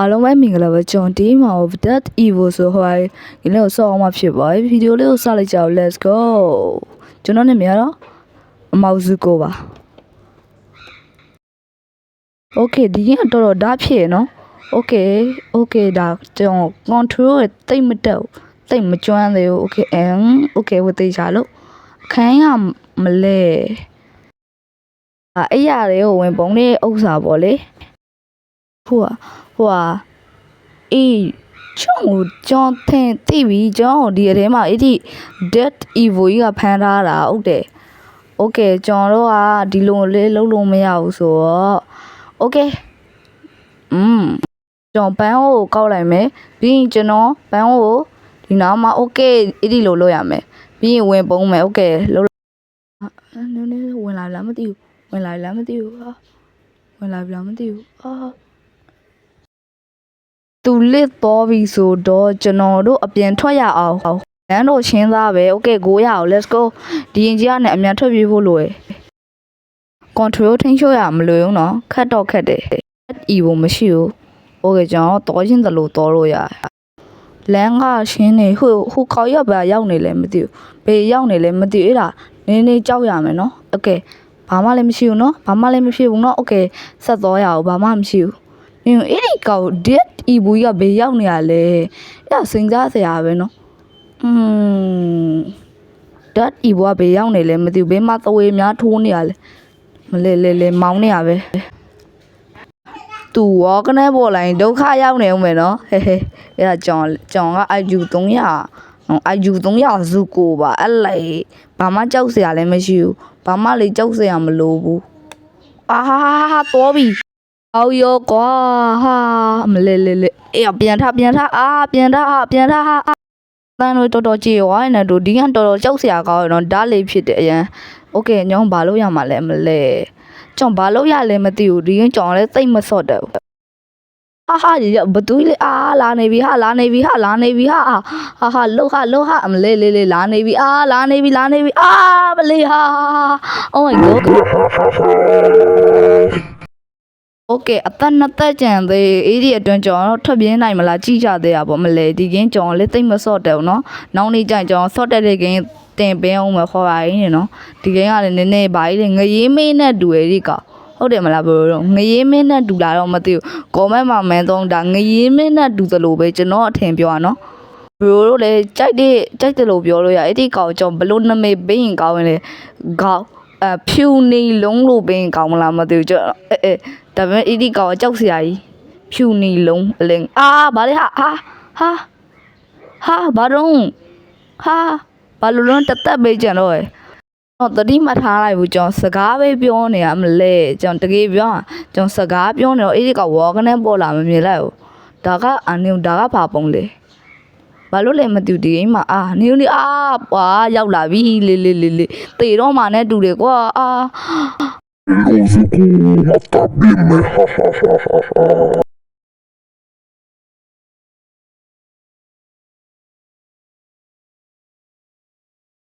အားလုံးပဲမင်္ဂလာပါကျွန်တော်ဒီမှာ that evil ဆိုဟိုဒီနေ့ကိုဆော့အောင်မှဖြစ်ပါဗီဒီယိုလေးကိုစလိုက်ကြအောင် let's go ကျွန်တော်နာမည်ကတော့အမောက်စုကိုပါ okay ဒီကတော်တော်ဓာတ်ဖြစ်နော် okay ဒါကျွန်တော် control ရဲ့တိတ်မတက်တိတ်မကျွမ်းသေးဘူး okay ဝတ်သေးချာလို့ခန်းရမလဲအဲ့ရတွေကိုဝင်ပုံလေးဥစ္စာပေါ့လေဟိုအေးကျွန်တော်ထင်သိပြီကျွန်တော်ဒီအထဲမှာအဲ့ဒီ dead evil ကြီးကဖမ်းထားတာဟုတ်တယ် okay ကျွန်တော်တို့ကဒီလိုလေးလုံးလို့မရဘူးဆိုတော့ okay ကျွန်တော်ပန်းကိုကောက်လိုက်မယ်ပြီးရင်ကျွန်တော်ပန်းကိုဒီနားမှာ okay အဲ့ဒီလိုလုပ်ရမယ်ပြီးရင်ဝင်ပုံးမယ် okay လုံးနည်းနည်းဝင်လာလားမသိဘူးဝင်လာလားမသိဘူးဝင်လာပြီလားမသိဘူးသူလစ်ပေါ်ပြီဆိုတော့ကျွန်တော်တို့အပြင်ထွက်ရအောင်လမ်းတော့ရှင်းသားပဲ okay ကိုရအောင် let's go ဒီရင်ကြီးကနေအမြန်ထွက်ပြေးဖို့လိုရယ် control ထိန်းချုပ်ရမလို့နော်ခတ်တော့ခတ်တယ် evil မရှိဘူး okay ကျွန်တော်တော်ချင်းသလိုတော်လို့ရလမ်းကရှင်းနေဟိုခေါက်ရောက်ပါရောက်နေလဲမသိဘူးဘေးရောက်နေလဲမသိဘူးအဲ့ဒါနင်းနေကြောက်ရမယ်နော် okay ဘာမှလည်းမရှိဘူးနော်ဘာမှလည်းမဖြစ်ဘူးနော် okay ဆက်သွားရအောင်ဘာမှမရှိဘူးအဲ့ဒီကောင် dead evil ကဘေးရောက်နေရလဲအဲ့ဒါစဉ်းစားစရာပဲနော်dead evil ကဘေးရောက်နေလဲမသိဘူးဘေးမှာသွေးများထိုးနေရလဲမလဲမောင်းနေရပဲသူရောကနေပေါ်လာရင်ဒုက္ခရောက်နေဦးမယ်နော်ဟဲအဲ့ဒါကြောင်က IQ 300 IQ 300စုကိုပါအဲ့လိုက်ဘာမှကြောက်စရာလည်းမရှိဘူးဘာမှလည်းကြောက်စရာမလိုဘူးတော်ပြီအော်ရောကွာမလဲအေးပြန်ထားပြန်ထားတန်းတို့တော်တော်ကြေရွာနေတို့ဒီကတော်တော်ကြောက်စရာကောင်းရနော်ဓာတ်လေးဖြစ်တယ်အရင်โอเคညောင်းဘာလို့ရမှာလဲမလဲကျွန်ဘာလို့ရလဲမသိဘူးဒီကကြောင်လည်းသိမ့်မစော့တယ်ရဘသူလေလာနေပြီလာနေပြီလှုပ်မလဲလာနေပြီလာနေပြီမလေးoh my god okay အသက်နှစ်သက်ကြံသေးအဲ့ဒီအတွင်းကျွန်တော်ထွက်ပြင်းနိုင်မလားကြည့်ကြသေးရပါမလဲဒီကင်းကျွန်တော်လည်းသိမ့်မစော့တယ်နော်နောက်နေ့ကျရင်ကျွန်တော်စော့တက်တဲ့ကင်းတင်ပင်းအောင်မခေါ်ပါရင်နော်ဒီကင်းကလည်းနည်းနည်းပါလေငရေးမင်းနဲ့တူရဲ့ဒီကောင်ဟုတ်တယ်မလားဘယ်လိုငရေးမင်းနဲ့တူလာတော့မသိဘူးကောမန့်မှာမန်းတော့ဒါငရေးမင်းနဲ့တူသလိုပဲကျွန်တော်အထင်ပြောရနော်ဘယ်လိုလဲကြိုက်တယ်လို့ပြောလို့ရအဲ့ဒီကောင်ကျွန်တော်ဘလို့နမေပေးရင်ကောင်းရင်လေခေါင်းဖြူနေလုံးလို့ပေးရင်ကောင်းမလားမသိဘူးကျွန်တော်ဒါပေမဲ့အဲ့ဒီကောင်ကြောက်စရာကြီးဖြူနေလုံးအလင်းဘာလဲဘာတော့ဘာလို့လုံးတသက်ပေးကြတော့တတိမထားလိုက်ဘူးကျွန်တော်စကားပဲပြောနေရမလဲကျွန်တော်တကယ်ပြောကျွန်တော်စကားပြောနေတော့အဲ့ဒီကောင်ဝေါ်ကနေပေါ်လာမမြင်လိုက်ဘူးဒါကအနုဒါကဘာပုံလဲဘာလို့လဲမသိဘူးဒီအိမ်မှာနင်းလေးပွာရောက်လာပြီလေတေတော့မှနဲ့တူတယ်ကွာLos ojos, hasta bien me, ja.